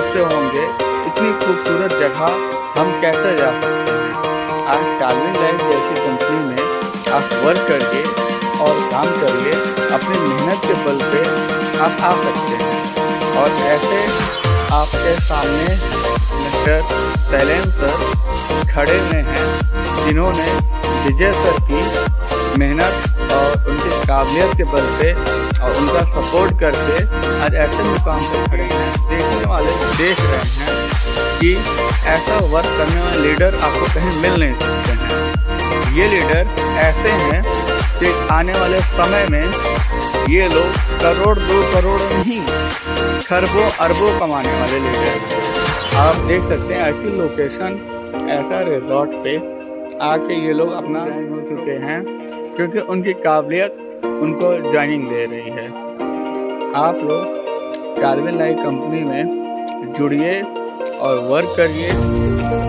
सोचते होंगे इतनी खूबसूरत जगह हम कैसे जा सकते हैं। आज टालविन लाइफ जैसी कंपनी में आप वर्क करिए और काम करिए, अपनी मेहनत के बल पे आप आ सकते हैं। और ऐसे आपके सामने मिस्टर शैलेंद्र सर खड़े हुए हैं, जिन्होंने विजय सर की मेहनत और उनकी काबिलियत के बल पे और उनका सपोर्ट करके आज ऐसे मुकाम पर खड़े हैं। देखने वाले देख रहे हैं कि ऐसा वर्क करने वाले लीडर आपको कहीं मिल नहीं सकते हैं। ये लीडर ऐसे हैं कि आने वाले समय में ये लोग करोड़ 2 करोड़ नहीं, खरबों अरबों कमाने वाले लीडर। आप देख सकते हैं ऐसी लोकेशन, ऐसा रिजॉर्ट पे आके ये लोग अपना ज्वाइन हो चुके हैं, क्योंकि उनकी काबिलियत उनको ज्वाइनिंग दे रही है। आप लोग टालविन लाइफ कंपनी में जुड़िए और वर्क करिए,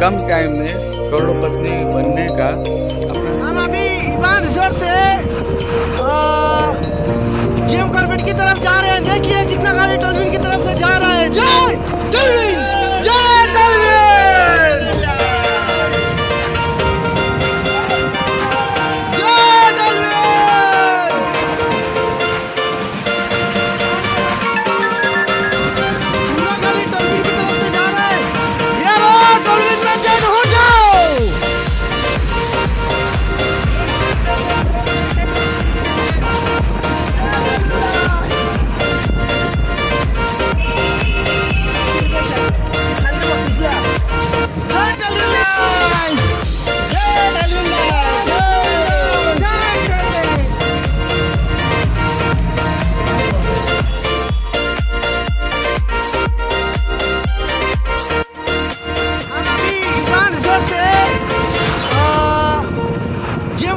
कम टाइम में करोड़पति बनने का अपना। हम अभी इवान रिजॉर्ट से जीएम कॉर्बेट की तरफ जा रहे हैं। देखिए कितना गाड़ी टालविन की तरफ से जा रहा है। जय टालविन, जय टालविन।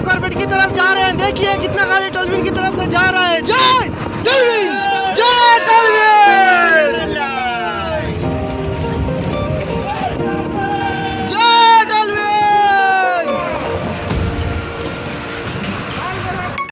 कॉर्बेट की तरफ जा रहे हैं। देखिए कितना गाड़ी टालविन की तरफ से जा रहा है। जय टालविन, जय टालविन।